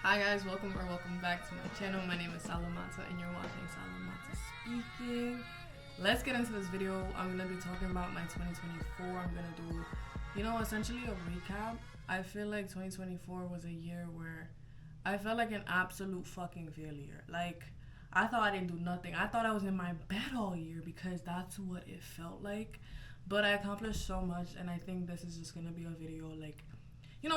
Hi guys, welcome back to my channel. My name is Salamata and you're watching Salamata Speaking. Let's get into this video. I'm going to be talking about my 2024. I'm going to do, essentially a recap. I feel like 2024 was a year where I felt like an absolute fucking failure. Like, I thought I didn't do nothing. I thought I was in my bed all year because that's what it felt like. But I accomplished so much, and I think this is just going to be a video like,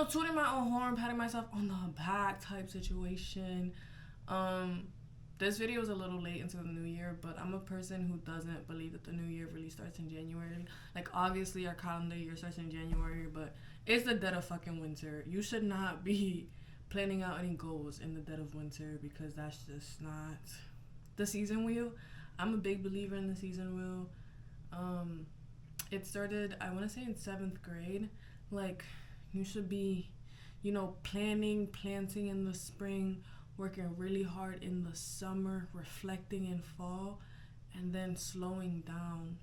tooting my own horn, patting myself on the back type situation. This video is a little late into the new year, but I'm a person who doesn't believe that the new year really starts in January. Like, obviously, our calendar year starts in January, but it's the dead of fucking winter. You should not be planning out any goals in the dead of winter because that's just not the season wheel. I'm a big believer in the season wheel. It started, I want to say in 7th grade. Like, you should be, planting in the spring, working really hard in the summer, reflecting in fall, and then slowing down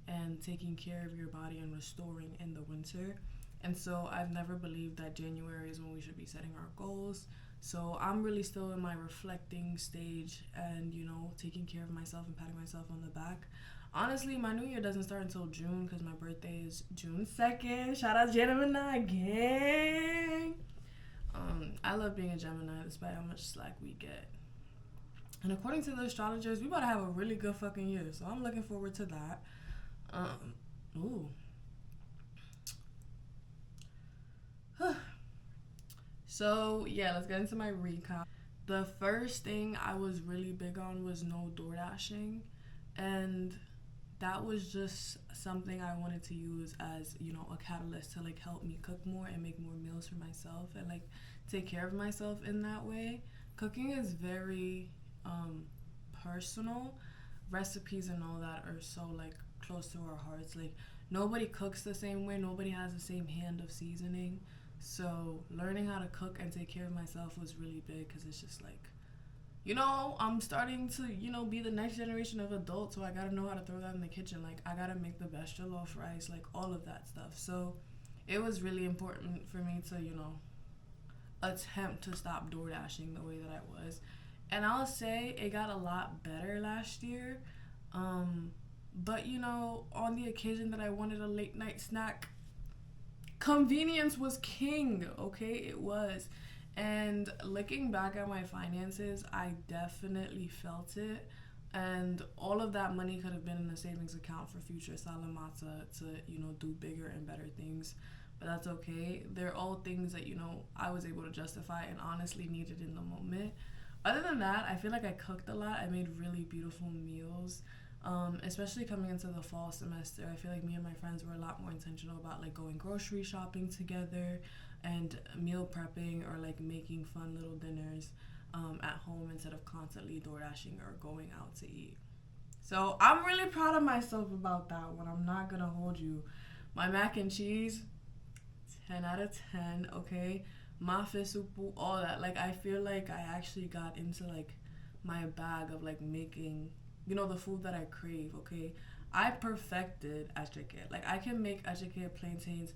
and taking care of your body and restoring in the winter. And so I've never believed that January is when we should be setting our goals. So I'm really still in my reflecting stage and, taking care of myself and patting myself on the back. Honestly, my new year doesn't start until June because my birthday is June 2nd. Shout out Gemini gang. I love being a Gemini despite how much slack we get. And according to the astrologers, we about to have a really good fucking year. So I'm looking forward to that. So, yeah, let's get into my recap. The first thing I was really big on was no door dashing. And that was just something I wanted to use as, a catalyst to, help me cook more and make more meals for myself and, take care of myself in that way. Cooking is very personal. Recipes and all that are so, close to our hearts. Nobody cooks the same way. Nobody has the same hand of seasoning. So learning how to cook and take care of myself was really big because it's just, I'm starting to, be the next generation of adults, so I gotta know how to throw that in the kitchen. I gotta make the best jollof rice, all of that stuff. So it was really important for me to, attempt to stop door dashing the way that I was. And I'll say it got a lot better last year. But, on the occasion that I wanted a late night snack, convenience was king, okay? It was. And looking back at my finances, I definitely felt it. And all of that money could have been in a savings account for future Salamata to, do bigger and better things. But that's okay. They're all things that, I was able to justify and honestly needed in the moment. Other than that, I feel like I cooked a lot. I made really beautiful meals. Especially coming into the fall semester, I feel like me and my friends were a lot more intentional about going grocery shopping together and meal prepping or making fun little dinners at home instead of constantly door dashing or going out to eat. So I'm really proud of myself about that one. I'm not gonna hold you. My mac and cheese, 10 out of 10, okay? Mafe supu, all that. I feel like I actually got into my bag of making the food that I crave, okay? I perfected echeke. I can make echeke, plantains,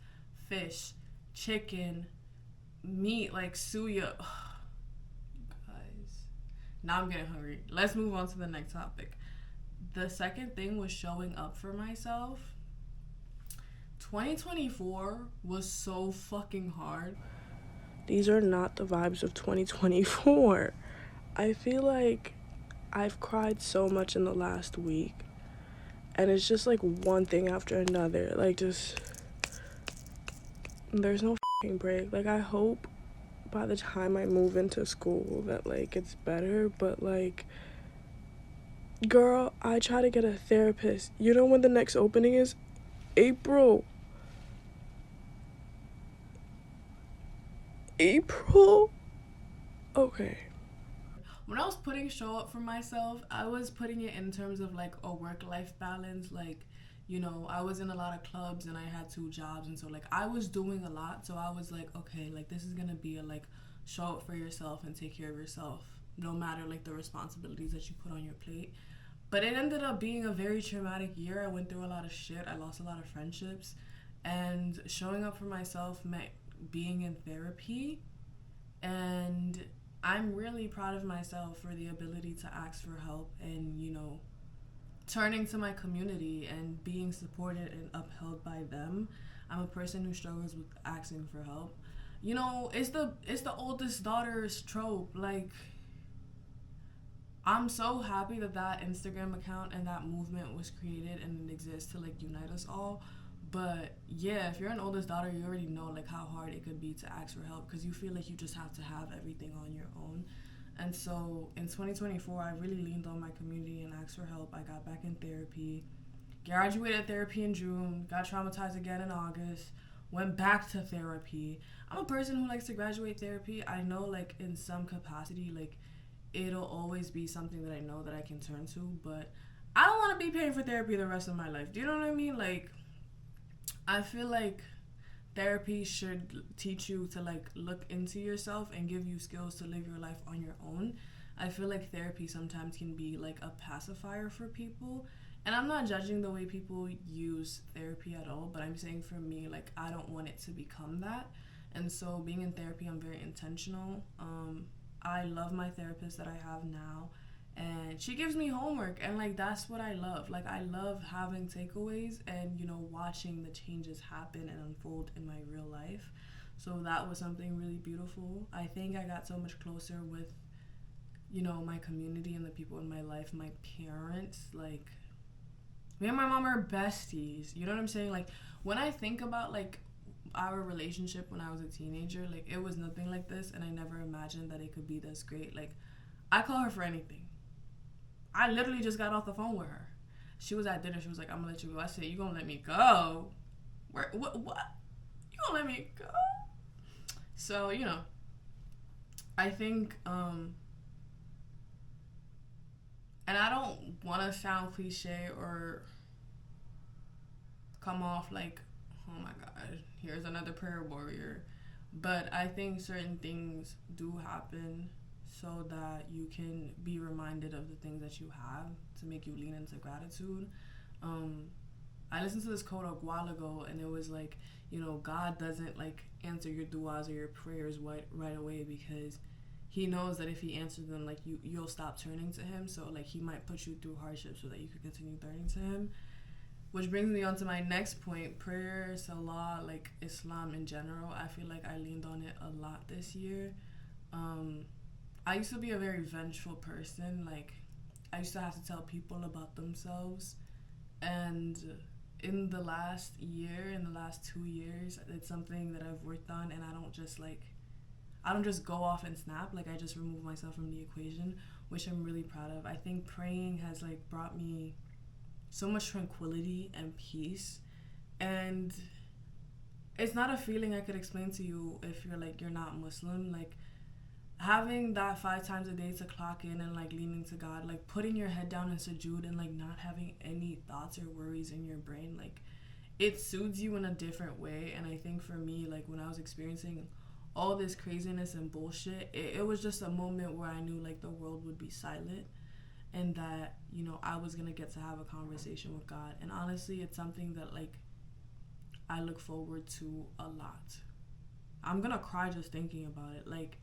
fish, chicken, meat, suya. Guys, now I'm getting hungry. Let's move on to the next topic. The second thing was showing up for myself. 2024 was so fucking hard. These are not the vibes of 2024. I feel like I've cried so much in the last week, and it's just one thing after another. There's no fucking break. I hope by the time I move into school that it's better, but girl, I try to get a therapist. You know when the next opening is? April. Okay. When I was putting show up for myself, I was putting it in terms of a work-life balance. I was in a lot of clubs and I had 2 jobs, and so I was doing a lot. So I was okay, this is gonna be a show up for yourself and take care of yourself, no matter the responsibilities that you put on your plate. But it ended up being a very traumatic year. I went through a lot of shit. I lost a lot of friendships, and showing up for myself meant being in therapy and I'm really proud of myself for the ability to ask for help and, you know, turning to my community and being supported and upheld by them. I'm a person who struggles with asking for help. You know, it's the oldest daughter's trope. Like, I'm so happy that that Instagram account and that movement was created and it exists to like unite us all. But yeah, if you're an oldest daughter, you already know like how hard it could be to ask for help because you feel like you just have to have everything on your own. And so in 2024, I really leaned on my community and asked for help. I got back in therapy, graduated therapy in June, got traumatized again in August, went back to therapy. I'm a person who likes to graduate therapy. I know like in some capacity, like it'll always be something that I know that I can turn to, but I don't want to be paying for therapy the rest of my life. Do you know what I mean? Like, I feel like therapy should teach you to like look into yourself and give you skills to live your life on your own. I feel like therapy sometimes can be like a pacifier for people. And I'm not judging the way people use therapy at all, but I'm saying for me, like, I don't want it to become that. And so being in therapy, I'm very intentional. I love my therapist that I have now, and she gives me homework, and like that's what I love. Like, I love having takeaways and, you know, watching the changes happen and unfold in my real life. So that was something really beautiful. I think I got so much closer with, you know, my community and the people in my life. My parents, like, me and my mom are besties. You know what I'm saying? Like, when I think about like our relationship when I was a teenager, like, it was nothing like this, and I never imagined that it could be this great. Like, I call her for anything. I literally just got off the phone with her. She was at dinner. She was like, I'm gonna let you go. I said, you gonna let me go? Where? What? You gonna let me go? So, you know, I think, and I don't want to sound cliche or come off like, oh my God, here's another prayer warrior. But I think certain things do happen so that you can be reminded of the things that you have to make you lean into gratitude. I listened to this quote a while ago, and it was like, you know, God doesn't like answer your du'as or your prayers right away because he knows that if he answers them, like you'll stop turning to him. So like he might put you through hardship so that you can continue turning to him. Which brings me on to my next point, prayer, salah, like Islam in general. I feel like I leaned on it a lot this year. I used to be a very vengeful person. Like, I used to have to tell people about themselves. And in the last 2 years, it's something that I've worked on, and I don't just go off and snap. Like, I just remove myself from the equation, which I'm really proud of. I think praying has like brought me so much tranquility and peace, and it's not a feeling I could explain to you if you're not Muslim. Like, having that 5 times a day to clock in and like leaning to God, like putting your head down in sujood and like not having any thoughts or worries in your brain, like it soothes you in a different way. And I think for me, like when I was experiencing all this craziness and bullshit, it was just a moment where I knew like the world would be silent and that, you know, I was gonna get to have a conversation with God. And honestly, it's something that like I look forward to a lot. I'm gonna cry just thinking about it. Like,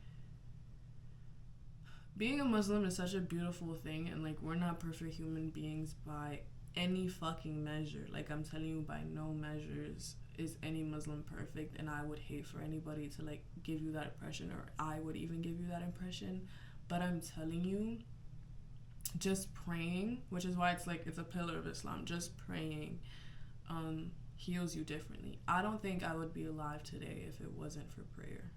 being a Muslim is such a beautiful thing, and like we're not perfect human beings by any fucking measure. Like, I'm telling you, by no measures is any Muslim perfect, and I would hate for anybody to like give you that impression, or I would even give you that impression. But I'm telling you, just praying, which is why it's like it's a pillar of Islam, just praying heals you differently. I don't think I would be alive today if it wasn't for prayer.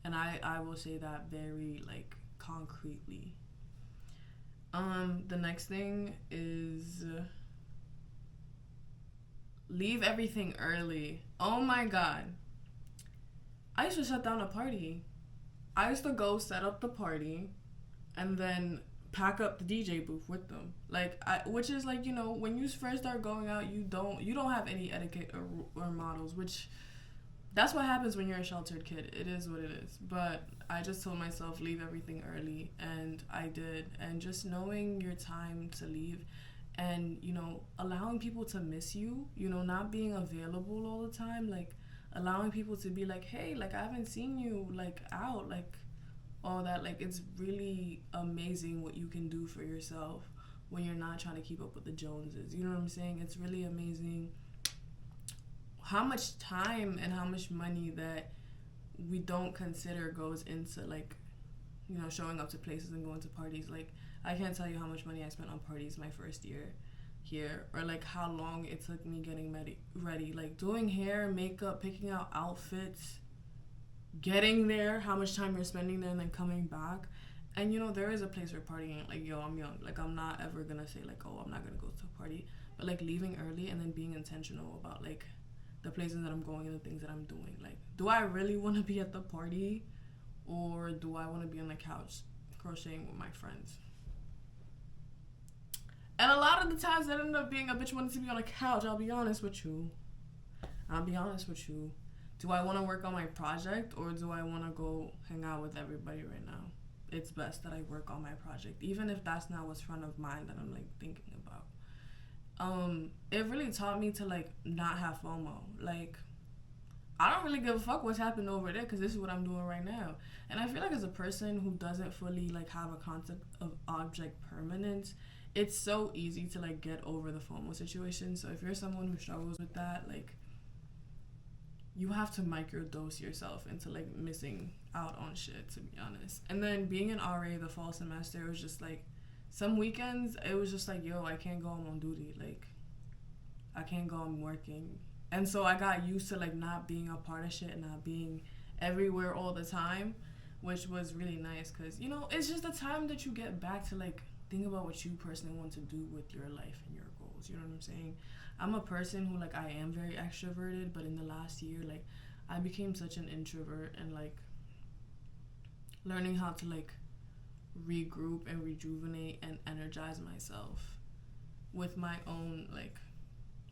And I will say that very like concretely. The next thing is leave everything early. Oh my God. I used to shut down a party. I used to go set up the party and then pack up the DJ booth with them. Like, which is like, you know, when you first start going out, you don't have any etiquette or models, which that's what happens when you're a sheltered kid. It is what it is. But I just told myself, leave everything early, and I did. And just knowing your time to leave, and, you know, allowing people to miss you, you know, not being available all the time, like allowing people to be like, hey, like I haven't seen you like out, like all that, like, it's really amazing what you can do for yourself when you're not trying to keep up with the Joneses. You know what I'm saying? It's really amazing how much time and how much money that we don't consider goes into, like, you know, showing up to places and going to parties. Like, I can't tell you how much money I spent on parties my first year here, or like how long it took me getting ready, like doing hair, makeup, picking out outfits, getting there, how much time you're spending there, and then coming back. And, you know, there is a place for partying. Like, yo, I'm young. Like, I'm not ever gonna say, like, oh, I'm not gonna go to a party. But, like, leaving early and then being intentional about, like, the places that I'm going and the things that I'm doing. Like, do I really want to be at the party, or do I want to be on the couch crocheting with my friends? And a lot of the times that end up being a bitch wanting to be on a couch. I'll be honest with you. Do I want to work on my project, or do I want to go hang out with everybody right now? It's best that I work on my project, even if that's not what's front of mind that I'm, like, thinking about. It really taught me to, like, not have FOMO. Like, I don't really give a fuck what's happening over there, because this is what I'm doing right now. And I feel like as a person who doesn't fully, like, have a concept of object permanence, it's so easy to, like, get over the FOMO situation. So if you're someone who struggles with that, like, you have to microdose yourself into, like, missing out on shit, to be honest. And then being an RA the fall semester, it was just, like, some weekends, it was just, like, yo, I can't go, I'm on duty. Like, I can't go, I'm working. And so I got used to, like, not being a part of shit and not being everywhere all the time, which was really nice because, you know, it's just a time that you get back to, like, think about what you personally want to do with your life and your goals. You know what I'm saying? I'm a person who, like, I am very extroverted, but in the last year, like, I became such an introvert, and, like, learning how to, like, regroup and rejuvenate and energize myself with my own, like,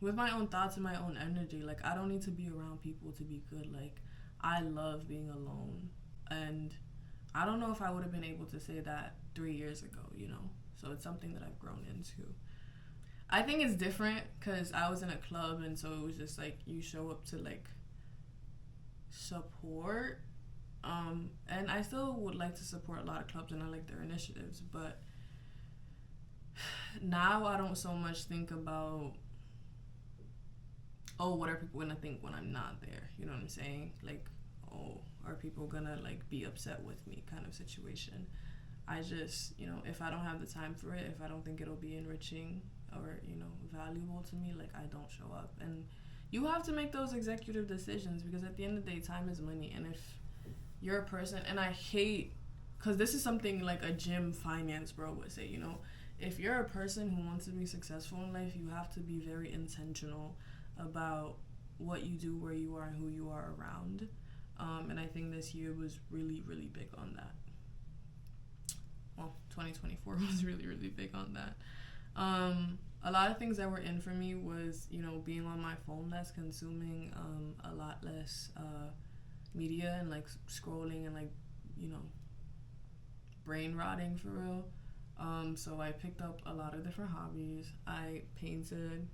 with my own thoughts and my own energy. Like, I don't need to be around people to be good. Like, I love being alone, and I don't know if I would have been able to say that 3 years ago, you know? So it's something that I've grown into. I think it's different because I was in a club, and so it was just, like, you show up to, like, support. And I still would like to support a lot of clubs, and I like their initiatives, but now I don't so much think about, oh, what are people gonna think when I'm not there? You know what I'm saying? Like, oh, are people gonna, like, be upset with me kind of situation. I just, you know, if I don't have the time for it, if I don't think it'll be enriching or, you know, valuable to me, like, I don't show up. And you have to make those executive decisions, because at the end of the day, time is money. And if you're a person, and I hate, because this is something like a gym finance bro would say, you know, if you're a person who wants to be successful in life, you have to be very intentional about what you do, where you are, and who you are around. And I think this year was really, really big on that. Well, 2024 was really, really big on that. A lot of things that were in for me was, you know, being on my phone less, consuming a lot less media, and, like, scrolling and, like, you know, brain rotting for real. So I picked up a lot of different hobbies. I painted.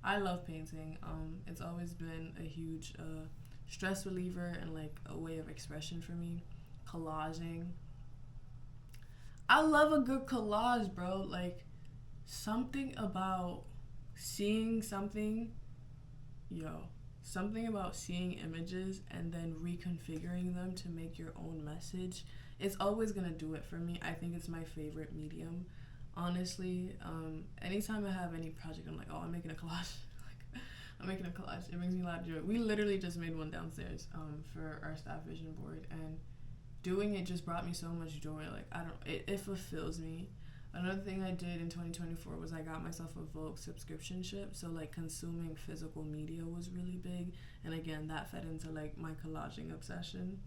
I love painting. It's always been a huge stress reliever and, like, a way of expression for me. Collaging. I love a good collage, bro. Like, something about seeing something, something about seeing images and then reconfiguring them to make your own message, it's always gonna do it for me. I think it's my favorite medium, honestly. Anytime I have any project, I'm like, oh, I'm making a collage. Like, I'm making a collage. It brings me a lot of joy. We literally just made one downstairs for our staff vision board, and doing it just brought me so much joy. Like, it fulfills me. Another thing I did in 2024 was I got myself a Vogue subscriptionship. So, like, consuming physical media was really big. And again, that fed into, like, my collaging obsession.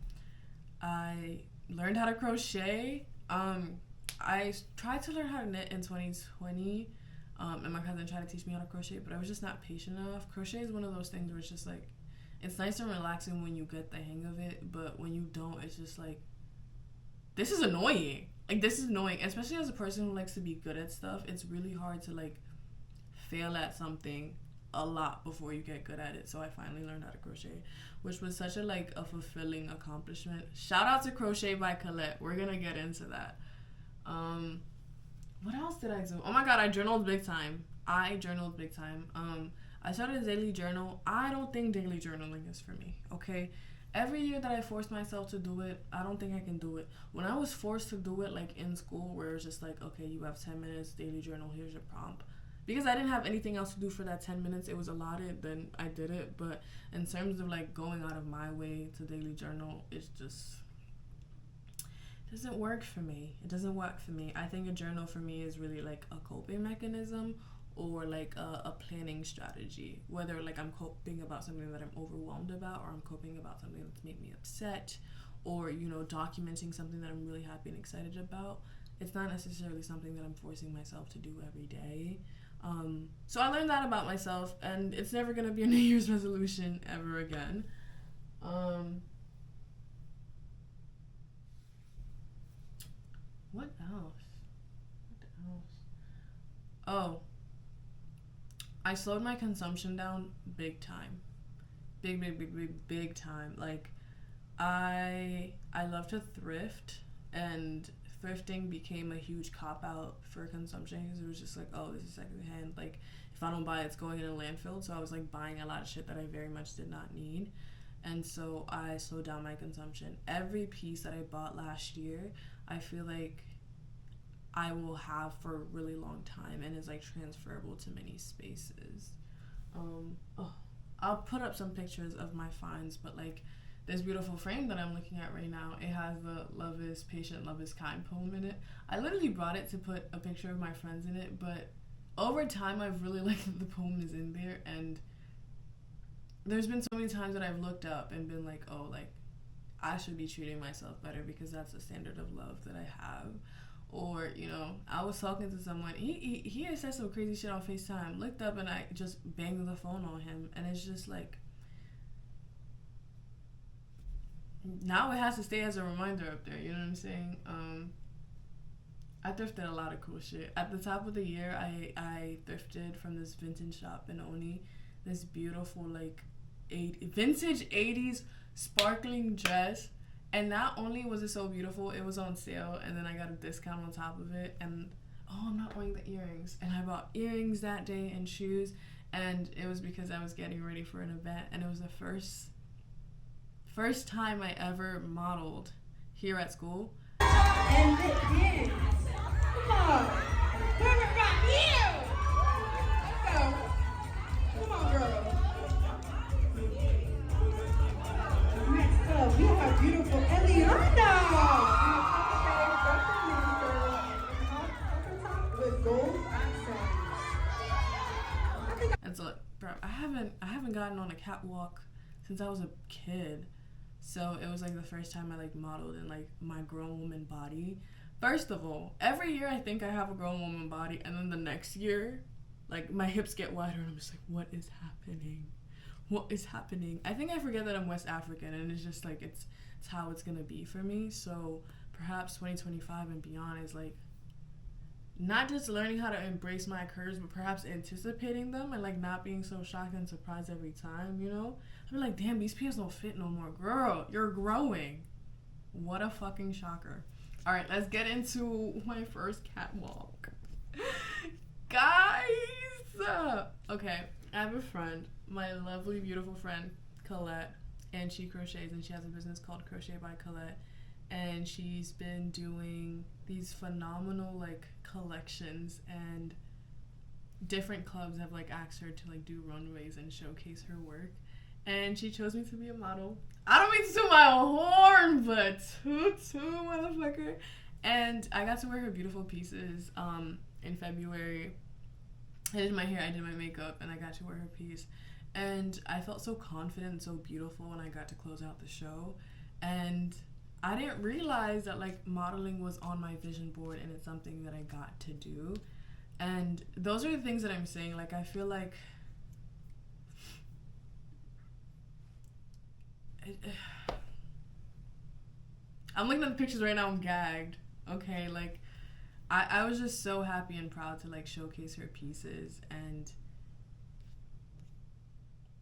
I learned how to crochet. I tried to learn how to knit in 2020. And my cousin tried to teach me how to crochet, but I was just not patient enough. Crochet is one of those things where it's just, like, it's nice and relaxing when you get the hang of it, but when you don't, it's just, like, this is annoying. Like, this is annoying, especially as a person who likes to be good at stuff. It's really hard to, like, fail at something a lot before you get good at it. So I finally learned how to crochet, which was such a like a fulfilling accomplishment. Shout out to Crochet by Colette. We're gonna get into that. What else did I do? Oh my god, I journaled big time. I started a daily journal. I don't think daily journaling is for me, okay? Every year that I forced myself to do it, I don't think I can do it. When I was forced to do it, like in school, where it's just like, okay, you have 10 minutes, daily journal, here's your prompt. Because I didn't have anything else to do for that 10 minutes, it was allotted, then I did it. But in terms of like going out of my way to daily journal, it's just, it doesn't work for me. I think a journal for me is really like a coping mechanism, or like a planning strategy, whether like I'm coping about something that I'm overwhelmed about, or I'm coping about something that's made me upset, or, you know, documenting something that I'm really happy and excited about. It's not necessarily something that I'm forcing myself to do every day. So I learned that about myself, and it's never gonna be a New Year's resolution ever again. What else? Oh, I slowed my consumption down big time. Big time. Like, I love to thrift, and thrifting became a huge cop-out for consumption, because it was just like, oh, this is secondhand. Like, if I don't buy it, it's going in a landfill. So I was, like, buying a lot of shit that I very much did not need. And so I slowed down my consumption. Every piece that I bought last year, I feel like I will have for a really long time, and is like transferable to many spaces. I'll put up some pictures of my finds, but like this beautiful frame that I'm looking at right now, it has the "Love is patient, love is kind" poem in it. I literally brought it to put a picture of my friends in it, but over time I've really liked that the poem is in there, and there's been so many times that I've looked up and been like, oh, like I should be treating myself better, because that's the standard of love that I have. Or, you know, I was talking to someone, he had said some crazy shit on FaceTime, looked up, and I just banged the phone on him, and it's just like, now it has to stay as a reminder up there, you know what I'm saying? I thrifted a lot of cool shit. At the top of the year, I thrifted from this vintage shop in Oni, this beautiful, like, vintage 80s sparkling dress. And not only was it so beautiful, it was on sale, and then I got a discount on top of it, and I'm not wearing the earrings. And I bought earrings that day and shoes, and it was because I was getting ready for an event, and it was the first time I ever modeled here at school. And then, come on, where we got you? Go. Come on, girl. Next up, we have beautiful Eliana. With gold accents. And so, bro, I haven't gotten on a catwalk since I was a kid. So it was like the first time I like modeled in like my grown woman body. First of all, every year I think I have a grown woman body, and then the next year, like my hips get wider, and I'm just like, what is happening? What is happening? I think I forget that I'm West African, and it's just like it's how it's gonna be for me. So perhaps 2025 and beyond is like not just learning how to embrace my curves, but perhaps anticipating them and like not being so shocked and surprised every time, you know? I'd be like, damn, these pants don't fit no more. Girl, you're growing. What a fucking shocker. All right, let's get into my first catwalk. Guys! Okay, I have a friend, my lovely, beautiful friend, Colette, and she crochets, and she has a business called Crochet.by.Colette, and she's been doing these phenomenal, like, collections, and different clubs have, like, asked her to, like, do runways and showcase her work, and she chose me to be a model. I don't mean to toot my horn, but toot, motherfucker. And I got to wear her beautiful pieces in February. I did my hair, I did my makeup, and I got to wear her piece. And I felt so confident and so beautiful when I got to close out the show. And I didn't realize that, like, modeling was on my vision board, and it's something that I got to do. And those are the things that I'm saying. Like, I feel like I'm looking at the pictures right now, I'm gagged. Okay, like, I was just so happy and proud to, like, showcase her pieces. And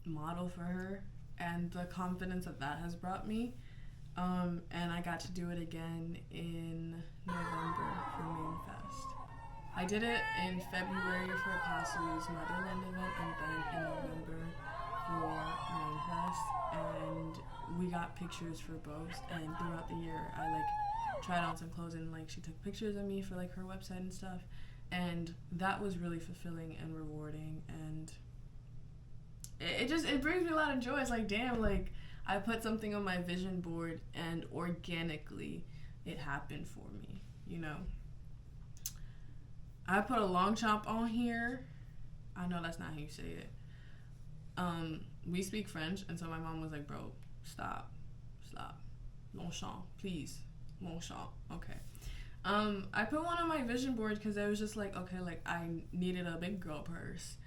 model for her, and the confidence that has brought me. And I got to do it again in November for Main Fest. I did it in February for Pasu's Motherland event, and then in November for Main Fest, and we got pictures for both. And throughout the year, I like tried on some clothes, and like she took pictures of me for like her website and stuff, and that was really fulfilling and rewarding, and it brings me a lot of joy. It's like, damn, like I put something on my vision board and organically it happened for me, you know. I put a long chomp on here. I know that's not how you say it. We speak French, and so my mom was like, bro, stop. Longchamp, please. Longchamp, okay. I put one on my vision board because I was just like, okay, like I needed a big girl purse,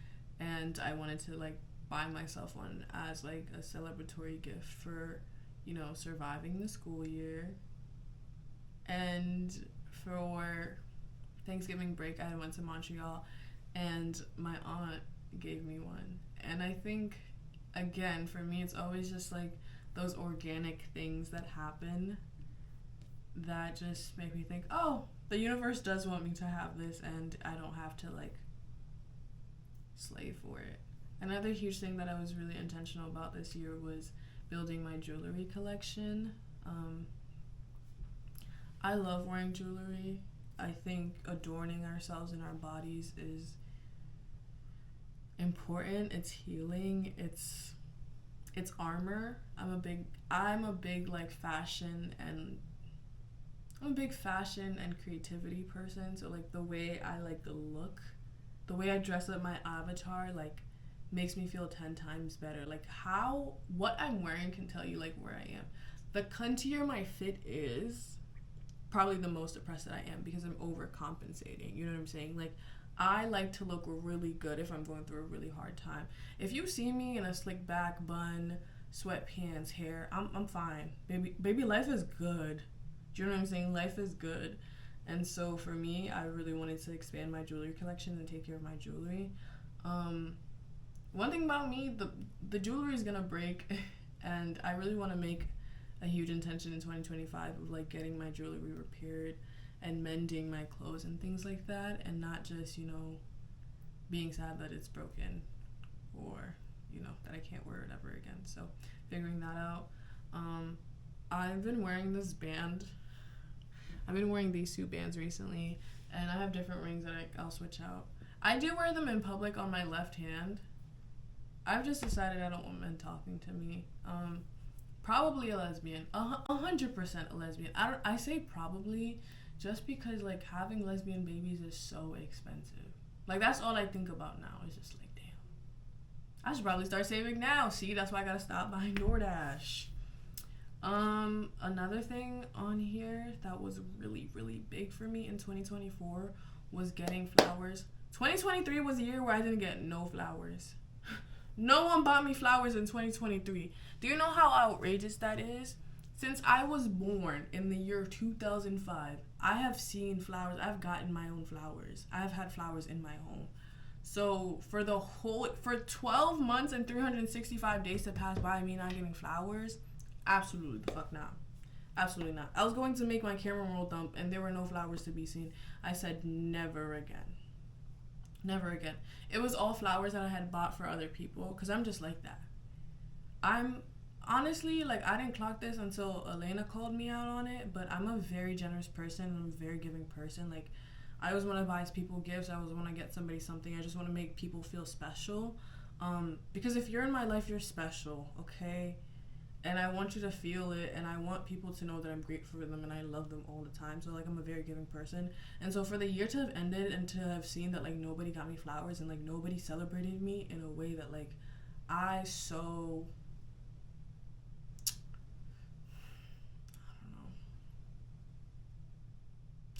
and I wanted to like buy myself one as like a celebratory gift for, you know, surviving the school year. And for Thanksgiving break, I went to Montreal, and my aunt gave me one. And I think, again, for me, it's always just like those organic things that happen that just make me think, oh, the universe does want me to have this, and I don't have to like slave for it. Another huge thing that I was really intentional about this year was building my jewelry collection. I love wearing jewelry. I think adorning ourselves and our bodies is important. It's healing. It's armor. I'm a big like fashion and I'm a big fashion and creativity person. So like the way I like the look, the way I dress up my avatar, like makes me feel 10 times better. Like what I'm wearing can tell you like where I am. The cuntier my fit is, probably the most depressed that I am, because I'm overcompensating. You know what I'm saying? Like I like to look really good if I'm going through a really hard time. If you see me in a slick back bun, sweatpants, hair, I'm fine. Baby, life is good. Do you know what I'm saying? Life is good. And so for me, I really wanted to expand my jewelry collection and take care of my jewelry. One thing about me, the jewelry is gonna break, and I really want to make a huge intention in 2025 of like getting my jewelry repaired and mending my clothes and things like that, and not just, you know, being sad that it's broken or, you know, that I can't wear it ever again. So figuring that out. I've been wearing this band. I've been wearing these two bands recently, and I have different rings that I'll switch out. I do wear them in public on my left hand. I've just decided I don't want men talking to me. Probably a lesbian, 100% a lesbian. I say probably just because like having lesbian babies is so expensive. Like that's all I think about now. It's just like, damn, I should probably start saving now. See, that's why I gotta stop buying DoorDash. Another thing on here that was really, really big for me in 2024 was getting flowers. 2023 was a year where I didn't get no flowers. No one bought me flowers in 2023. Do you know how outrageous that is? Since I was born in the year 2005, I have seen flowers. I've gotten my own flowers. I've had flowers in my home. So for 12 months and 365 days to pass by me not getting flowers, absolutely the fuck not. Absolutely not. I was going to make my camera roll dump and there were no flowers to be seen. I said never again. Never again. It was all flowers that I had bought for other people, because I'm just like that. I'm honestly, like, I didn't clock this until Elena called me out on it, but I'm a very generous person. I'm a very giving person. Like, I always want to buy people gifts. I always want to get somebody something. I just want to make people feel special. Because if you're in my life, you're special, okay? And I want you to feel it, and I want people to know that I'm grateful for them and I love them all the time. So, like, I'm a very giving person. And so for the year to have ended and to have seen that, like, nobody got me flowers and, like, nobody celebrated me in a way that, like, I don't know.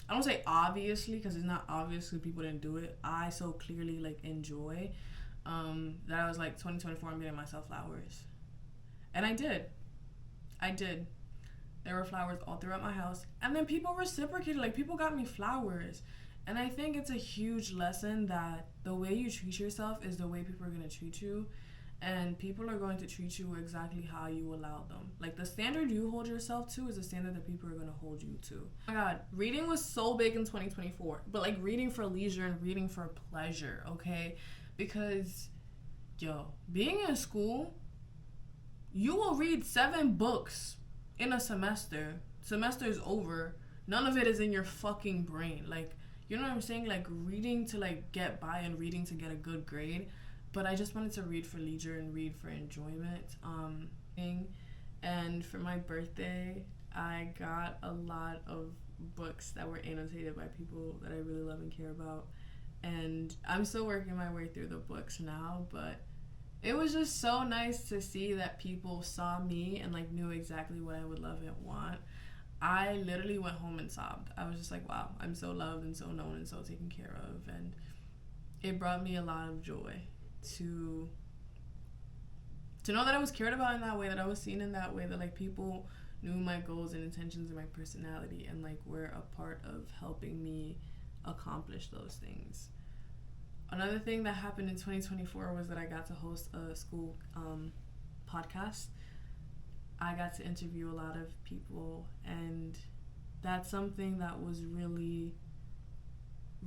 I don't say obviously, because it's not obvious because people didn't do it. I so clearly, like, enjoy that I was like, 2024, I'm getting myself flowers. And I did. There were flowers all throughout my house. And then people reciprocated. Like, people got me flowers. And I think it's a huge lesson that the way you treat yourself is the way people are going to treat you. And people are going to treat you exactly how you allow them. Like, the standard you hold yourself to is the standard that people are going to hold you to. Oh my God, reading was so big in 2024. But, like, reading for leisure and reading for pleasure, okay? Because, yo, being in school, you will read 7 books in a semester. Semester is over. None of it is in your fucking brain. Like, you know what I'm saying? Like, reading to, like, get by and reading to get a good grade. But I just wanted to read for leisure and read for enjoyment. And for my birthday, I got a lot of books that were annotated by people that I really love and care about. And I'm still working my way through the books now, but it was just so nice to see that people saw me and, like, knew exactly what I would love and want. I literally went home and sobbed. I was just like, wow, I'm so loved and so known and so taken care of. And it brought me a lot of joy to know that I was cared about in that way, that I was seen in that way, that, like, people knew my goals and intentions and my personality and, like, were a part of helping me accomplish those things. Another thing that happened in 2024 was that I got to host a school podcast. I got to interview a lot of people, and that's something that was really,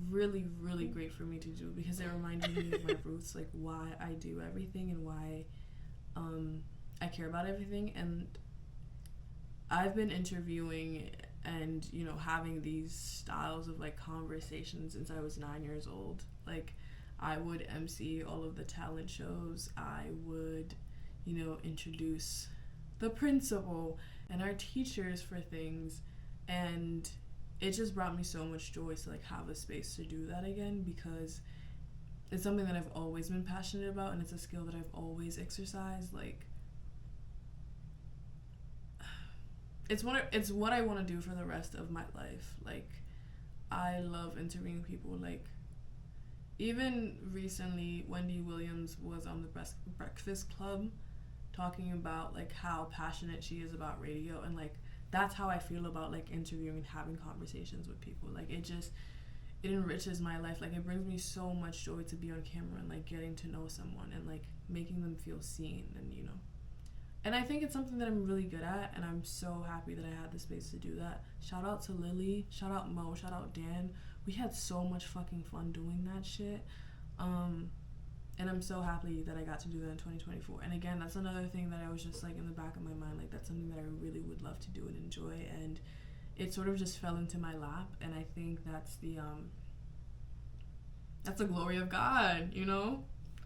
really, really great for me to do, because it reminded me of my roots, like, why I do everything and why I care about everything. And I've been interviewing and, you know, having these styles of, like, conversations since I was 9 years old. Like, I would MC all of the talent shows. I would, you know, introduce the principal and our teachers for things, and it just brought me so much joy to, like, have a space to do that again, because it's something that I've always been passionate about, and it's a skill that I've always exercised. Like, it's what I want to do for the rest of my life. Like, I love interviewing people. Like, even recently, Wendy Williams was on the Breakfast Club talking about, like, how passionate she is about radio, and, like, that's how I feel about, like, interviewing and having conversations with people. Like, it enriches my life. Like, it brings me so much joy to be on camera and, like, getting to know someone and, like, making them feel seen, and, you know. And I think it's something that I'm really good at, and I'm so happy that I had the space to do that. Shout out to Lily, shout out Mo, shout out Dan. We had so much fucking fun doing that shit. And I'm so happy that I got to do that in 2024. And again, that's another thing that I was just, like, in the back of my mind, like, that's something that I really would love to do and enjoy. And it sort of just fell into my lap, and I think that's the glory of God, you know?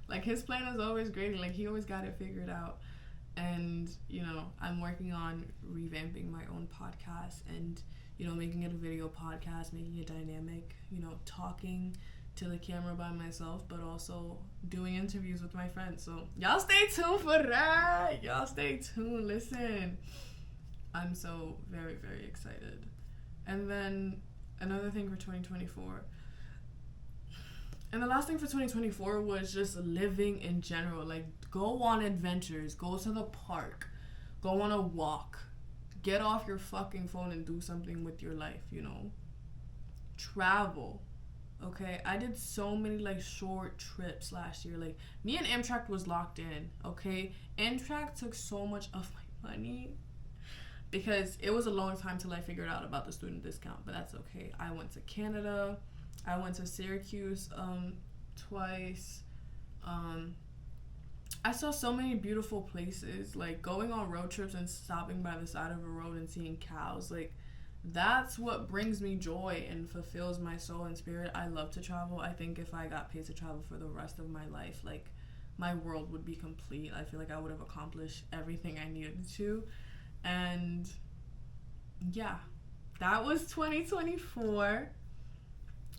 Like, his plan is always great, and, like, he always got it figured out. And, you know, I'm working on revamping my own podcast and, you know, making it a video podcast, making it dynamic, you know, talking to the camera by myself, but also doing interviews with my friends. So y'all stay tuned for that. Y'all stay tuned. Listen, I'm so very, very excited. And then another thing for 2024. And the last thing for 2024 was just living in general. Like, go on adventures, go to the park, go on a walk, get off your fucking phone and do something with your life, you know? Travel. Okay, I did so many, like, short trips last year. Like, me and Amtrak was locked in, okay? Amtrak took so much of my money because it was a long time till I figured out about the student discount, but that's okay. I went to Canada. I went to Syracuse twice. I saw so many beautiful places, like, going on road trips and stopping by the side of a road and seeing cows. Like, that's what brings me joy and fulfills my soul and spirit. I love to travel. I think if I got paid to travel for the rest of my life, like, my world would be complete. I feel like I would have accomplished everything I needed to. And yeah, that was 2024.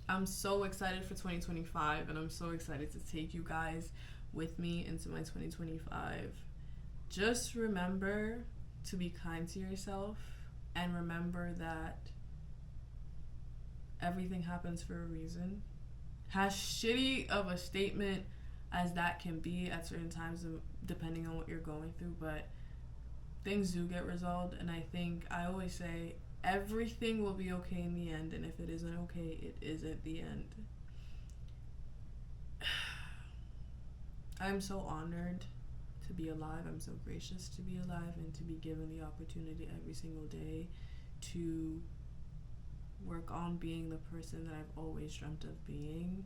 I'm so excited for 2025, and I'm so excited to take you guys with me into my 2025. Just remember to be kind to yourself, and remember that everything happens for a reason. As shitty of a statement as that can be at certain times, depending on what you're going through, but things do get resolved. And I think I always say everything will be okay in the end, and if it isn't okay, it isn't the end. I'm so honored to be alive. I'm so gracious to be alive and to be given the opportunity every single day to work on being the person that I've always dreamt of being.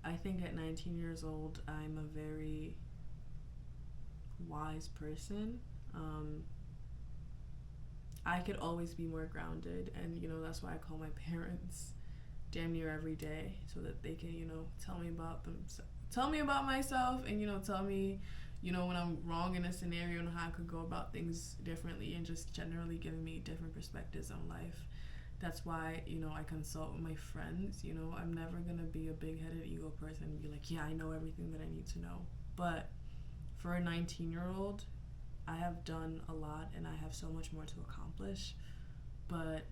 I think at 19 years old, I'm a very wise person. I could always be more grounded, and you know, that's why I call my parents damn near every day, so that they can, you know, tell me about myself, and you know, tell me, you know, when I'm wrong in a scenario and how I could go about things differently, and just generally giving me different perspectives on life. That's why, you know, I consult with my friends. You know, I'm never gonna be a big-headed ego person and be like, yeah, I know everything that I need to know. But for a 19-year-old, I have done a lot and I have so much more to accomplish. But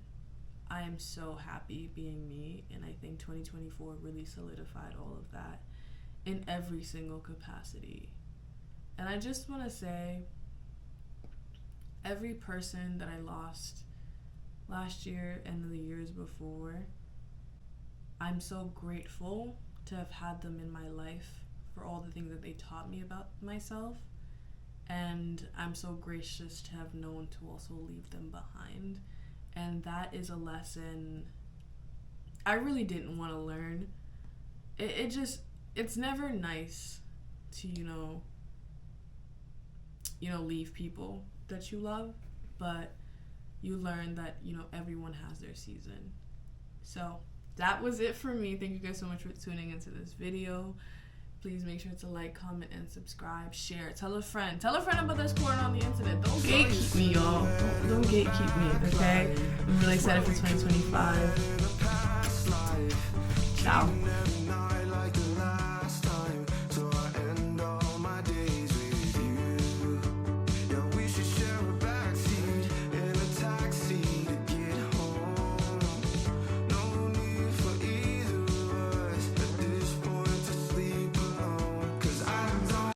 I am so happy being me, and I think 2024 really solidified all of that in every single capacity. And I just want to say, every person that I lost last year and the years before, I'm so grateful to have had them in my life for all the things that they taught me about myself. And I'm so gracious to have known to also leave them behind. And that is a lesson I really didn't want to learn. It's never nice to, you know, leave people that you love, but you learn that, you know, everyone has their season. So that was it for me. Thank you guys so much for tuning into this video. Please make sure to like, comment, and subscribe. Share. Tell a friend about this going on the internet. Don't gatekeep me, y'all. Don't gatekeep me, okay? I'm really excited for 2025.